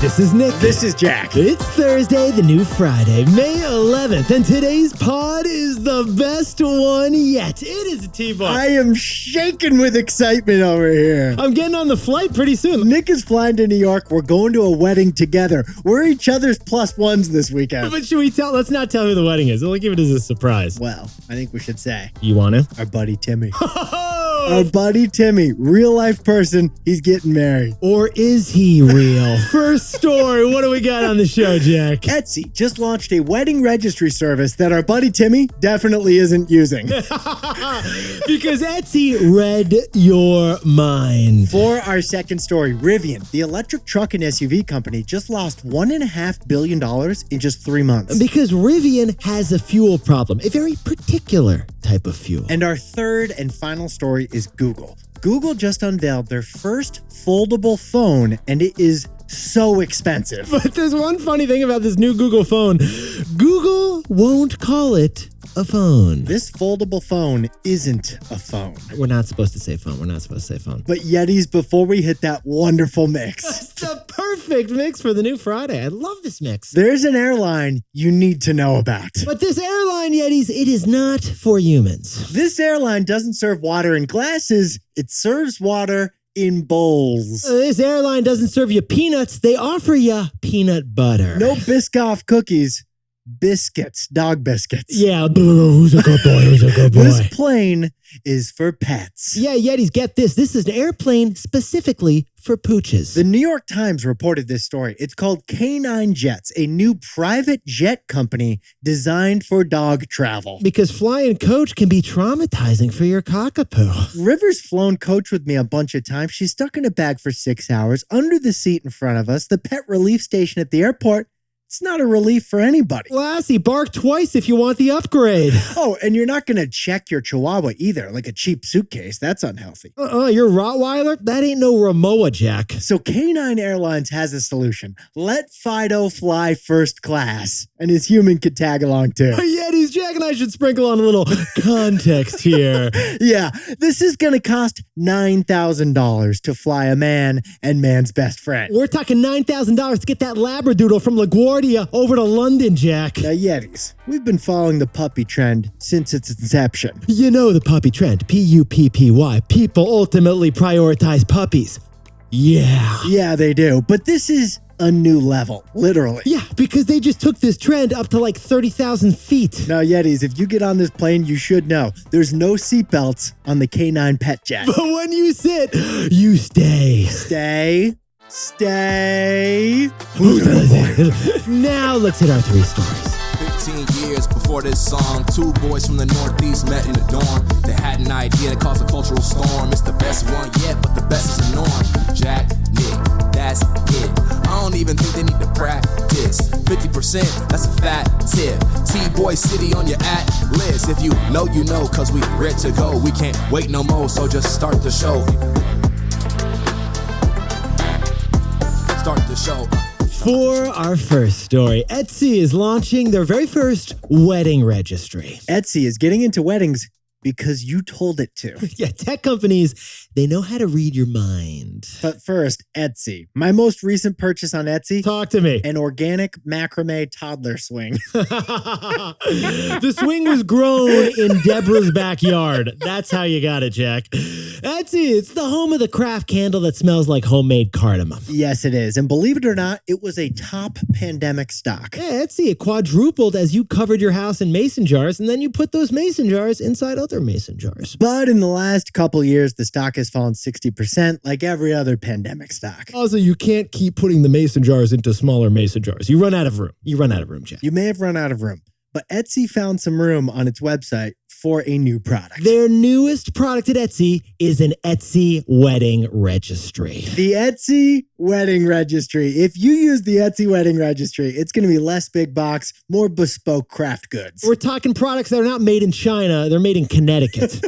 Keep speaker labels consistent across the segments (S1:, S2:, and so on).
S1: This is Nick.
S2: This is Jack.
S1: It's Thursday, the new Friday, May 11th, and today's pod is the best one yet. It is a T-Bar.
S2: I am shaking with excitement over here.
S1: I'm getting on the flight pretty soon.
S2: Nick is flying to New York. We're going to a wedding together. We're each other's plus ones this weekend.
S1: But should we tell? Let's not tell who the wedding is. We'll give it as a surprise.
S2: Well, I think we should say.
S1: You want to?
S2: Our buddy Timmy. Our buddy Timmy, real life person, he's getting married.
S1: Or is he real? First story, what do we got on the show, Jack?
S2: Etsy just launched a wedding registry service that our buddy Timmy definitely isn't using.
S1: Because Etsy read your mind.
S2: For our second story, Rivian, the electric truck and SUV company, just lost $1.5 billion in just 3 months.
S1: Because Rivian has a fuel problem, a very particular type of fuel.
S2: And our third and final story is Google. Google just unveiled their first foldable phone, and it is so expensive.
S1: But there's one funny thing about this new Google phone. Google won't call it a phone.
S2: This foldable phone isn't a phone.
S1: We're not supposed to say phone. We're not supposed to say phone.
S2: But Yetis, before we hit that wonderful mix.
S1: It's the perfect mix for the new Friday. I love this mix.
S2: There's an airline you need to know about.
S1: But this airline, Yetis, it is not for humans.
S2: This airline doesn't serve water in glasses. It serves water in bowls.
S1: This airline doesn't serve you peanuts. They offer you peanut butter.
S2: No Biscoff cookies. Biscuits, dog biscuits.
S1: Yeah, who's a good boy, who's a good boy.
S2: This plane is for pets.
S1: Yeah, Yetis, get this. This is an airplane specifically for pooches.
S2: The New York Times reported this story. It's called K9 Jets, a new private jet company designed for dog travel.
S1: Because flying coach can be traumatizing for your cockapoo.
S2: River's flown coach with me a bunch of times. She's stuck in a bag for 6 hours under the seat in front of us. The pet relief station at the airport. It's not a relief for anybody.
S1: Lassie, bark twice if you want the upgrade.
S2: Oh, and you're not going to check your chihuahua either, like a cheap suitcase. That's unhealthy.
S1: Your Rottweiler? That ain't no Ramoa, Jack.
S2: So K9 Airlines has a solution. Let Fido fly first class, and his human could tag along too.
S1: Yetis, Jack and I should sprinkle on a little context here.
S2: Yeah, this is going to cost $9,000 to fly a man and man's best friend.
S1: We're talking $9,000 to get that Labradoodle from LaGuardia over to London, Jack.
S2: Now, Yetis, we've been following the puppy trend since its inception.
S1: You know the puppy trend, P-U-P-P-Y. People ultimately prioritize puppies. Yeah.
S2: Yeah, they do. But this is a new level, literally.
S1: Yeah, because they just took this trend up to like 30,000 feet.
S2: Now, Yetis, if you get on this plane, you should know there's no seatbelts on the K9 pet jet.
S1: But when you sit, you stay.
S2: Stay.
S1: Now let's hit our three stories.
S3: 15 years before this song, two boys from the Northeast met in the dorm. They had an idea that caused a cultural storm. It's the best one yet, but the best is the norm. Jack, Nick, that's it. I don't even think they need to practice. 50%, that's a fat tip. T-Boy City on your at-list. If you know, cause we ready to go. We can't wait no more, so just start the show. Start the show.
S1: For our first story, Etsy is launching their very first wedding registry.
S2: Etsy is getting into weddings because you told it to.
S1: Yeah, tech companies, they know how to read your mind.
S2: But first, Etsy. My most recent purchase on Etsy.
S1: Talk to me.
S2: An organic macrame toddler swing.
S1: The swing was grown in Deborah's backyard. That's how you got it, Jack. Etsy, it's the home of the craft candle that smells like homemade cardamom.
S2: Yes, it is. And believe it or not, it was a top pandemic stock.
S1: Yeah, Etsy, it quadrupled as you covered your house in mason jars, and then you put those mason jars inside other mason jars.
S2: But in the last couple years, the stock has fallen 60% like every other pandemic stock.
S1: Also, you can't keep putting the mason jars into smaller mason jars. You run out of room. You run out of room, Jack.
S2: You may have run out of room, but Etsy found some room on its website for a new product.
S1: Their newest product at Etsy is an Etsy wedding registry.
S2: The Etsy wedding registry. If you use the Etsy wedding registry, it's going to be less big box, more bespoke craft goods.
S1: We're talking products that are not made in China. They're made in Connecticut.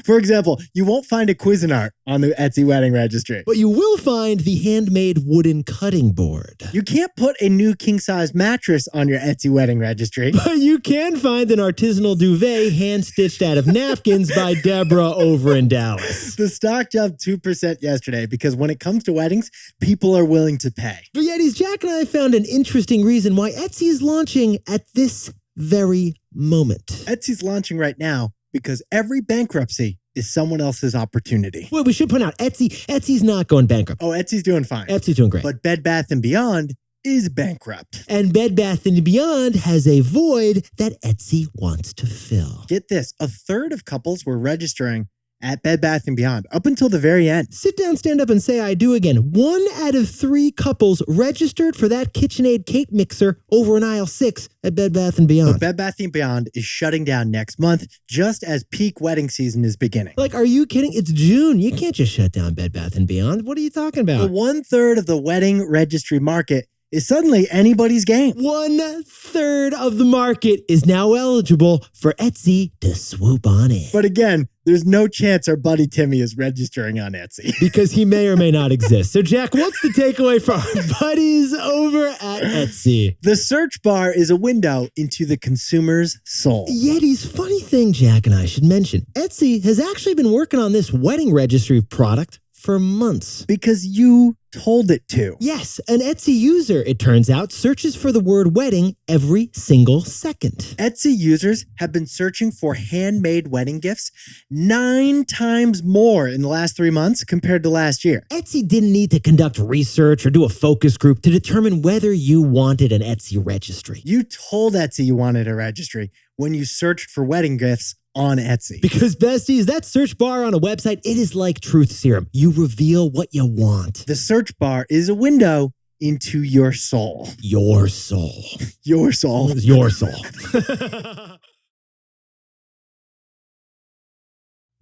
S2: For example, you won't find a Cuisinart on the Etsy wedding registry.
S1: But you will find the handmade wooden cutting board.
S2: You can't put a new king-size mattress on your Etsy wedding registry.
S1: But you can find an artisanal duvet hand-stitched out of napkins by Deborah over in Dallas.
S2: The stock jumped 2% yesterday because when it comes to weddings, people people are willing to pay.
S1: But Yetis, Jack and I found an interesting reason why Etsy is launching at this very moment.
S2: Etsy's launching right now because every bankruptcy is someone else's opportunity.
S1: Well, we should point out Etsy's not going bankrupt.
S2: Oh, Etsy's doing fine.
S1: Etsy's doing great.
S2: But Bed Bath & Beyond is bankrupt.
S1: And Bed Bath & Beyond has a void that Etsy wants to fill.
S2: Get this, a third of couples were registering at Bed Bath & Beyond up until the very end.
S1: Sit down, stand up, and say I do again. 1 out of 3 couples registered for that KitchenAid cake mixer over in aisle 6 at Bed Bath & Beyond.
S2: But Bed Bath & Beyond is shutting down next month, just as peak wedding season is beginning.
S1: Like, are you kidding? It's June. You can't just shut down Bed Bath & Beyond. What are you talking about?
S2: The 1/3 of the wedding registry market is suddenly anybody's game.
S1: 1/3 of the market is now eligible for Etsy to swoop on in.
S2: But again, there's no chance our buddy Timmy is registering on Etsy.
S1: Because he may or may not exist. So, Jack, what's the takeaway for our buddies over at Etsy?
S2: The search bar is a window into the consumer's soul.
S1: Yetis, funny thing, Jack and I should mention, Etsy has actually been working on this wedding registry product for months.
S2: Because you told it to.
S1: Yes, an Etsy user, it turns out, searches for the word wedding every single second.
S2: Etsy users have been searching for handmade wedding gifts 9 times more in the last 3 months compared to last year.
S1: Etsy didn't need to conduct research or do a focus group to determine whether you wanted an Etsy registry.
S2: You told Etsy you wanted a registry when you searched for wedding gifts on Etsy.
S1: Because, besties, that search bar on a website, it is like truth serum. You reveal what you want.
S2: The search bar is a window into your soul.
S1: Your soul.
S2: Your soul.
S1: Your soul.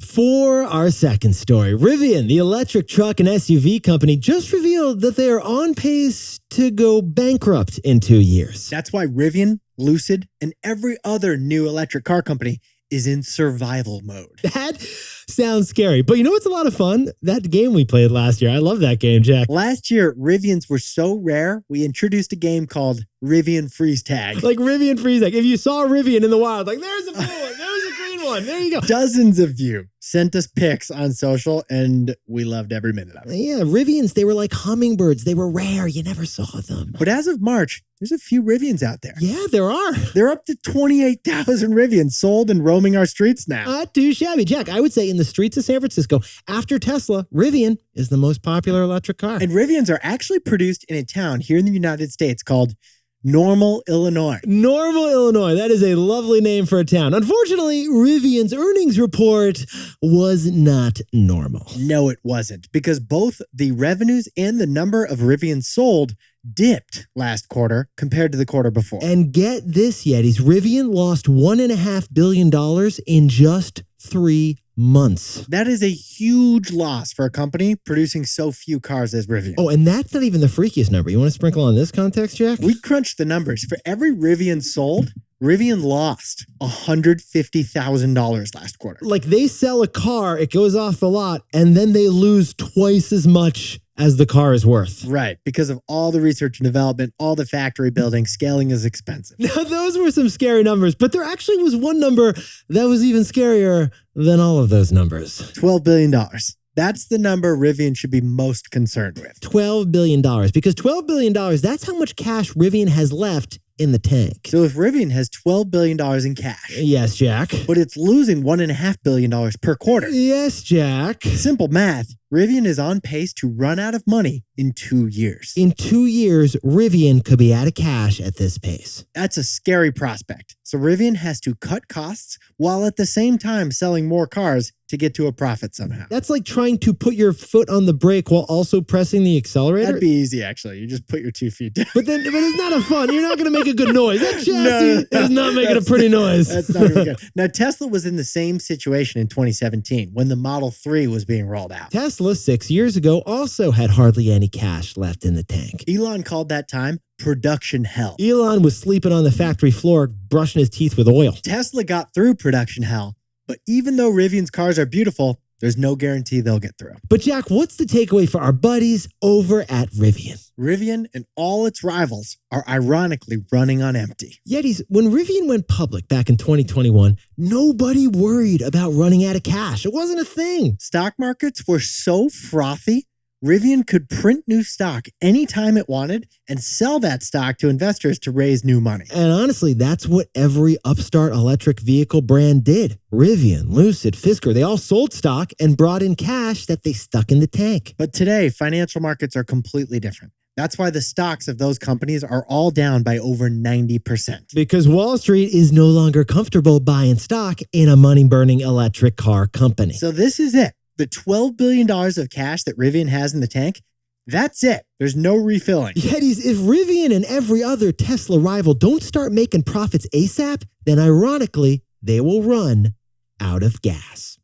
S1: For our second story, Rivian, the electric truck and SUV company, just revealed that they are on pace to go bankrupt in 2 years.
S2: That's why Rivian, Lucid, and every other new electric car company is in survival mode.
S1: That sounds scary. But you know what's a lot of fun? That game we played last year. I love that game, Jack.
S2: Last year, Rivians were so rare, we introduced a game called Rivian Freeze Tag.
S1: Like Rivian Freeze Tag. If you saw a Rivian in the wild, like there's a blue one, there's a green one. There you go.
S2: Dozens of you sent us pics on social, and we loved every minute of it.
S1: Yeah, Rivians, they were like hummingbirds. They were rare. You never saw them.
S2: But as of March, there's a few Rivians out there.
S1: Yeah, there are.
S2: They're up to 28,000 Rivians sold and roaming our streets now.
S1: Not too shabby. Jack, I would say in the streets of San Francisco, after Tesla, Rivian is the most popular electric car.
S2: And Rivians are actually produced in a town here in the United States called Normal, Illinois.
S1: Normal, Illinois. That is a lovely name for a town. Unfortunately, Rivian's earnings report was not normal.
S2: No, it wasn't, because both the revenues and the number of Rivians sold dipped last quarter compared to the quarter before.
S1: And get this, Yetis, Rivian lost $1.5 billion in just 3 months.
S2: That is a huge loss for a company producing so few cars as Rivian.
S1: Oh, and that's not even the freakiest number. You want to sprinkle on this context, Jack?
S2: We crunched the numbers. For every Rivian sold, Rivian lost $150,000 last quarter.
S1: Like they sell a car, it goes off the lot, and then they lose twice as much as the car is worth.
S2: Right, because of all the research and development, all the factory building, scaling is expensive.
S1: Now, those were some scary numbers, but there actually was one number that was even scarier than all of those numbers.
S2: $12 billion. That's the number Rivian should be most concerned with.
S1: $12 billion, because $12 billion, that's how much cash Rivian has left in the tank.
S2: So if Rivian has $12 billion in cash.
S1: Yes, Jack.
S2: But it's losing $1.5 billion per quarter.
S1: Yes, Jack.
S2: Simple math. Rivian is on pace to run out of money in 2 years.
S1: In 2 years, Rivian could be out of cash at this pace.
S2: That's a scary prospect. So Rivian has to cut costs while at the same time selling more cars to get to a profit somehow.
S1: That's like trying to put your foot on the brake while also pressing the accelerator.
S2: That'd be easy, actually. You just put your 2 feet down.
S1: But it's not a fun. You're not going to make a good noise. That chassis
S2: No.
S1: is not making a pretty noise.
S2: That's not even good. Now, Tesla was in the same situation in 2017 when the Model 3 was being rolled out.
S1: Tesla 6 years ago also had hardly any cash left in the tank.
S2: Elon called that time production hell.
S1: Elon was sleeping on the factory floor, brushing his teeth with oil.
S2: Tesla got through production hell, but even though Rivian's cars are beautiful, there's no guarantee they'll get through.
S1: But Jack, what's the takeaway for our buddies over at Rivian?
S2: Rivian and all its rivals are ironically running on empty.
S1: Yetis, when Rivian went public back in 2021, nobody worried about running out of cash. It wasn't a thing.
S2: Stock markets were so frothy, Rivian could print new stock anytime it wanted and sell that stock to investors to raise new money.
S1: And honestly, that's what every upstart electric vehicle brand did. Rivian, Lucid, Fisker, they all sold stock and brought in cash that they stuck in the tank.
S2: But today, financial markets are completely different. That's why the stocks of those companies are all down by over 90%.
S1: Because Wall Street is no longer comfortable buying stock in a money-burning electric car company.
S2: So this is it. The $12 billion of cash that Rivian has in the tank, that's it. There's no refilling.
S1: Yetis, if Rivian and every other Tesla rival don't start making profits ASAP, then ironically, they will run out of gas.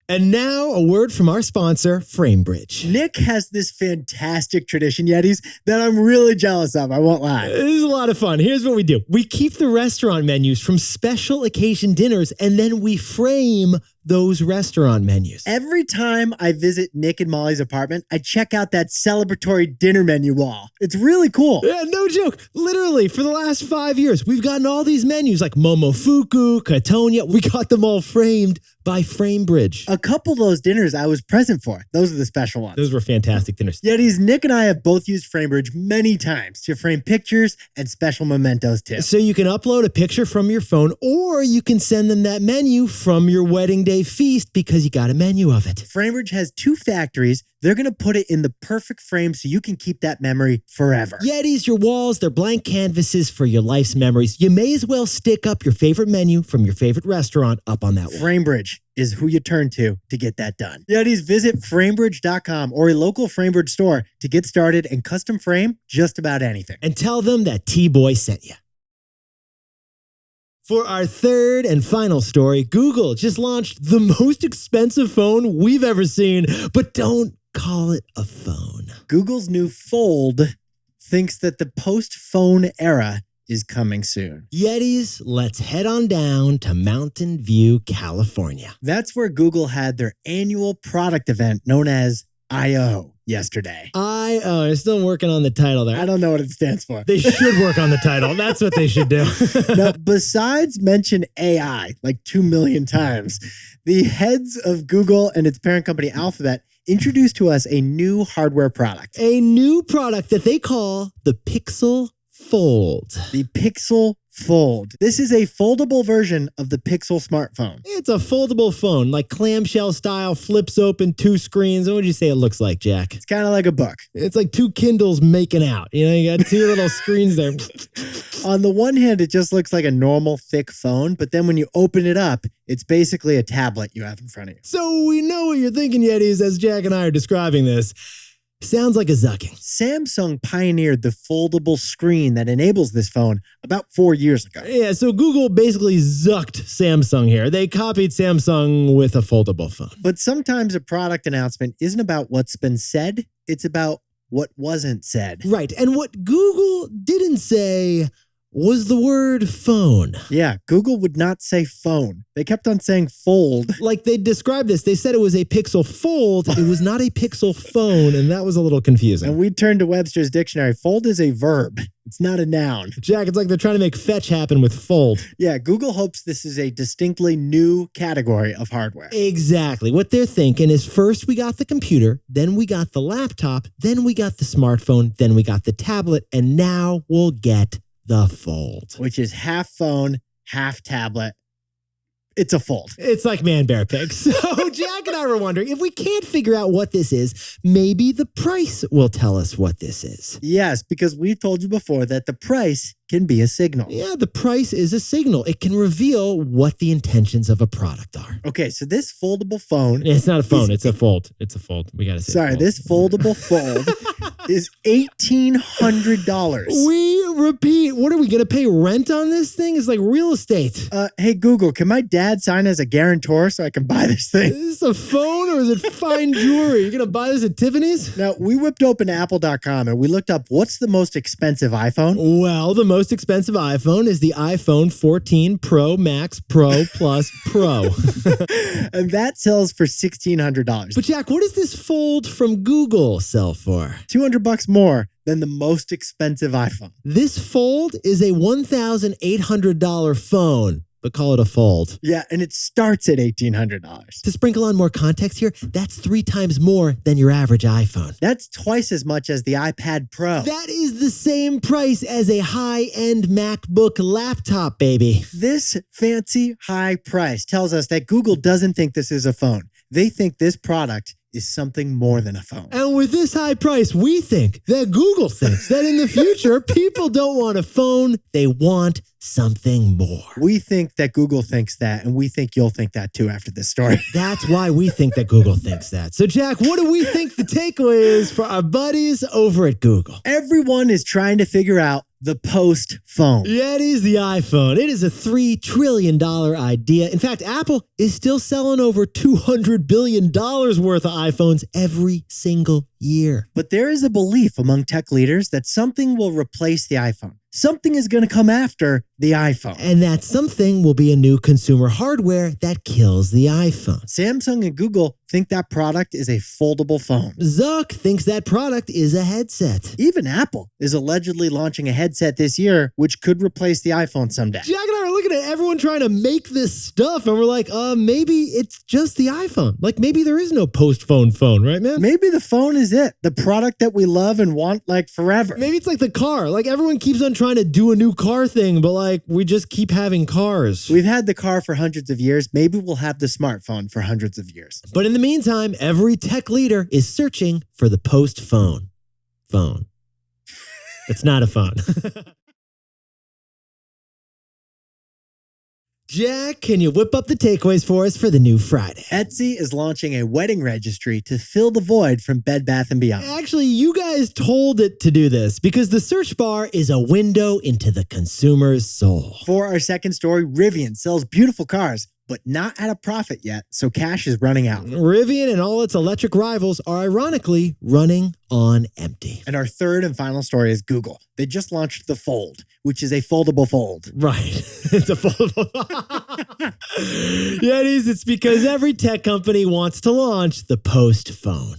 S1: And now, a word from our sponsor, FrameBridge.
S2: Nick has this fantastic tradition, Yetis, that I'm really jealous of. I won't lie.
S1: This is a lot of fun. Here's what we do. We keep the restaurant menus from special occasion dinners, and then we frame those restaurant menus.
S2: Every time I visit Nick and Molly's apartment, I check out that celebratory dinner menu wall. It's really cool.
S1: Yeah, no joke. Literally, for the last 5 years, we've gotten all these menus like Momofuku, Katonya. We got them all framed by FrameBridge.
S2: A couple of those dinners I was present for. Those are the special ones.
S1: Those were fantastic dinners.
S2: Yetis, Nick and I have both used FrameBridge many times to frame pictures and special mementos too.
S1: So you can upload a picture from your phone, or you can send them that menu from your wedding day feast because you got a menu of it.
S2: FrameBridge has 2 factories. They're going to put it in the perfect frame so you can keep that memory forever.
S1: Yetis, your walls, they're blank canvases for your life's memories. You may as well stick up your favorite menu from your favorite restaurant up on that wall.
S2: FrameBridge is who you turn to get that done. Yetis, visit framebridge.com or a local FrameBridge store to get started and custom frame just about anything.
S1: And tell them that T-Boy sent you. For our third and final story, Google just launched the most expensive phone we've ever seen, but don't call it a phone.
S2: Google's new Fold thinks that the post-phone era is coming soon.
S1: Yetis, let's head on down to Mountain View, California.
S2: That's where Google had their annual product event known as I.O. yesterday.
S1: I'm still working on the title there.
S2: I don't know what it stands for.
S1: They should work on the title. That's what they should do.
S2: Now, besides mention AI like 2 million times, the heads of Google and its parent company Alphabet introduced to us a new hardware product.
S1: A new product that they call the Pixel Fold.
S2: The Pixel Fold. This is a foldable version of the Pixel smartphone.
S1: It's a foldable phone, like clamshell style, flips open, 2 screens. What would you say it looks like, Jack?
S2: It's kind of like a book.
S1: It's like 2 Kindles making out. You know, you got 2 little screens there.
S2: On the one hand, it just looks like a normal thick phone, but then when you open it up, it's basically a tablet you have in front of you.
S1: So we know what you're thinking, Yetis, as Jack and I are describing this. Sounds like a zucking.
S2: Samsung pioneered the foldable screen that enables this phone about 4 years ago.
S1: Yeah, so Google basically zucked Samsung here. They copied Samsung with a foldable phone.
S2: But sometimes a product announcement isn't about what's been said, it's about what wasn't said.
S1: Right, and what Google didn't say was the word phone.
S2: Yeah, Google would not say phone. They kept on saying fold.
S1: Like they described this, they said it was a Pixel Fold. It was not a Pixel phone, and that was a little confusing.
S2: And we turned to Webster's dictionary. Fold is a verb. It's not a noun.
S1: Jack, it's like they're trying to make fetch happen with fold.
S2: Yeah, Google hopes this is a distinctly new category of hardware.
S1: Exactly. What they're thinking is first we got the computer, then we got the laptop, then we got the smartphone, then we got the tablet, and now we'll get the Fold.
S2: Which is half phone, half tablet. It's a fold.
S1: It's like man, bear, pig. So Jack and I were wondering, if we can't figure out what this is, maybe the price will tell us what this is.
S2: Yes, because we told you before that the price can be a signal.
S1: Yeah, the price is a signal. It can reveal what the intentions of a product are.
S2: Okay, so this foldable phone...
S1: It's not a phone, it's a fold. It's a fold. We got to say
S2: Sorry, this foldable fold is $1,800.
S1: We repeat, what are we going to pay rent on this thing? It's like real estate.
S2: Hey, Google, can my dad sign as a guarantor so I can buy this thing?
S1: Is this a phone or is it fine jewelry? You're going to buy this at Tiffany's?
S2: Now, we whipped open apple.com and we looked up what's the most expensive iPhone.
S1: Well, the most expensive iPhone is the iPhone 14 Pro Max Pro Plus Pro.
S2: And that sells for $1,600.
S1: But Jack, what does this Fold from Google sell for?
S2: $200 more than the most expensive iPhone.
S1: This Fold is a $1,800 phone. but call it a fold.
S2: Yeah, and it starts at $1,800.
S1: To sprinkle on more context here, that's 3 times more than your average iPhone.
S2: That's twice as much as the iPad Pro.
S1: That is the same price as a high-end MacBook laptop, baby.
S2: This fancy high price tells us that Google doesn't think this is a phone. They think this product is something more than a phone.
S1: And with this high price, we think that Google thinks that in the future, people don't want a phone, they want something more.
S2: We think that Google thinks that, and we think you'll think that too after this story.
S1: That's why we think that Google thinks that. So, Jack, what do we think the takeaway is for our buddies over at Google?
S2: Everyone is trying to figure out the post phone.
S1: Yeah, it is the iPhone. It is a $3 trillion idea. In fact, Apple is still selling over $200 billion worth of iPhones every single year.
S2: But there is a belief among tech leaders that something will replace the iPhone. Something is going to come after the iPhone.
S1: And that something will be a new consumer hardware that kills the iPhone.
S2: Samsung and Google think that product is a foldable phone.
S1: Zuck thinks that product is a headset.
S2: Even Apple is allegedly launching a headset this year, which could replace the iPhone someday.
S1: Jack and I are looking at everyone trying to make this stuff, and we're like, maybe it's just the iPhone. Like, maybe there is no post-phone phone, right, man?
S2: Maybe the phone is it, the product that we love and want like forever.
S1: Maybe it's like the car. Like, everyone keeps on trying to do a new car thing, but like, we just keep having cars.
S2: We've had the car for hundreds of years. Maybe we'll have the smartphone for hundreds of years.
S1: But in the meantime, every tech leader is searching for the post-phone phone. It's not a phone. Jack, can you whip up the takeaways for us for the new Friday?
S2: Etsy is launching a wedding registry to fill the void from Bed Bath & Beyond.
S1: Actually, you guys told it to do this because the search bar is a window into the consumer's soul.
S2: For our second story, Rivian sells beautiful cars, but not at a profit yet, so cash is running out.
S1: Rivian and all its electric rivals are ironically running on empty.
S2: And our third and final story is Google. They just launched the Fold, which is a foldable fold.
S1: Right. It's a foldable. Yeah, it is. It's because every tech company wants to launch the post phone.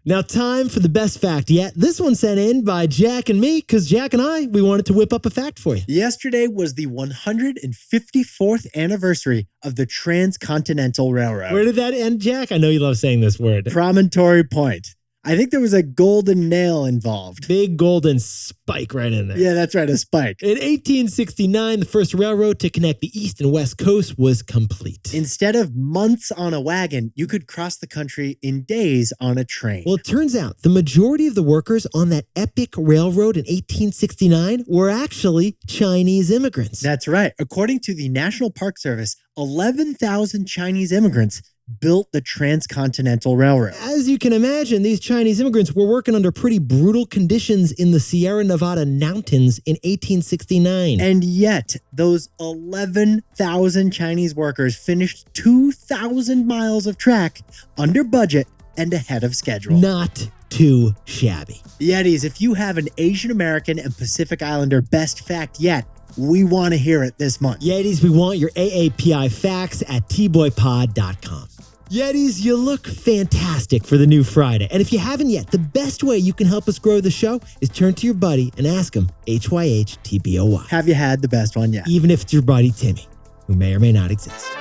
S1: Now, time for the best fact yet. This one sent in by Jack and me, because Jack and I, we wanted to whip up a fact for you.
S2: Yesterday was the 154th anniversary of the Transcontinental Railroad.
S1: Where did that end, Jack? I know you love saying this word.
S2: Promontory Point. I think there was a golden nail involved.
S1: Big golden spike right in there.
S2: Yeah, that's right, a spike.
S1: In 1869, the first railroad to connect the East and West Coast was complete.
S2: Instead of months on a wagon, you could cross the country in days on a train.
S1: Well, it turns out the majority of the workers on that epic railroad in 1869 were actually Chinese immigrants.
S2: That's right. According to the National Park Service, 11,000 Chinese immigrants built the Transcontinental Railroad.
S1: As you can imagine, these Chinese immigrants were working under pretty brutal conditions in the Sierra Nevada mountains in 1869.
S2: And yet, those 11,000 Chinese workers finished 2,000 miles of track under budget and ahead of schedule.
S1: Not too shabby.
S2: Yetis, if you have an Asian American and Pacific Islander best fact yet, we want to hear it this month.
S1: Yetis, we want your AAPI facts at tboypod.com. Yetis, you look fantastic for the new Friday. And if you haven't yet, the best way you can help us grow the show is turn to your buddy and ask him, HYHTBOY.
S2: Have you had the best one yet?
S1: Even if it's your buddy Timmy, who may or may not exist.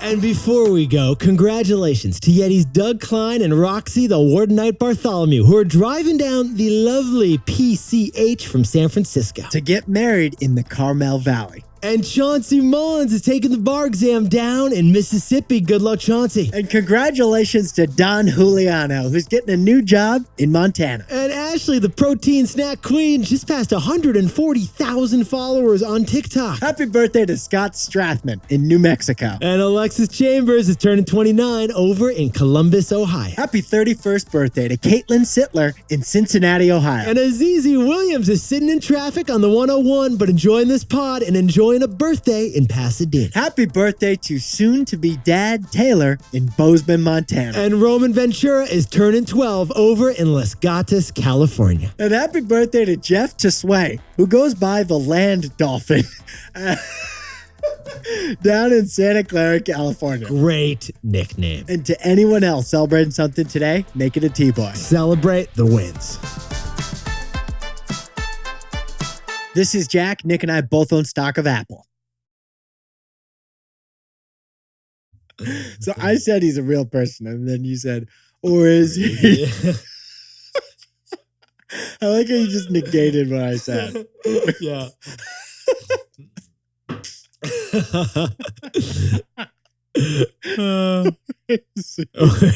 S1: And before we go, congratulations to Yeti's Doug Klein and Roxy the Wardenite Bartholomew, who are driving down the lovely PCH from San Francisco
S2: to get married in the Carmel Valley.
S1: And Chauncey Mullins is taking the bar exam down in Mississippi. Good luck, Chauncey.
S2: And congratulations to Don Juliano, who's getting a new job in Montana.
S1: And Ashley, the protein snack queen, just passed 140,000 followers on TikTok.
S2: Happy birthday to Scott Strathman in New Mexico.
S1: And Alexis Chambers is turning 29 over in Columbus, Ohio.
S2: Happy 31st birthday to Caitlin Sittler in Cincinnati, Ohio.
S1: And Azizi Williams is sitting in traffic on the 101, but enjoying this pod and enjoying a birthday in Pasadena.
S2: Happy birthday to soon-to-be dad Taylor in Bozeman, Montana.
S1: And Roman Ventura is turning 12 over in Los Gatos, California.
S2: And happy birthday to Jeff Tesway, who goes by the Land Dolphin down in Santa Clara, California.
S1: Great nickname.
S2: And to anyone else celebrating something today, make it a T-Boy.
S1: Celebrate the wins.
S2: This is Jack. Nick and I both own stock of Apple. So I said he's a real person, and then you said, or is he? I like how you just negated what I said.
S1: Yeah. Or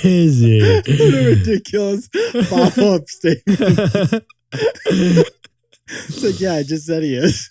S1: is he?
S2: What a ridiculous follow-up statement. It's like, yeah, I just said he is.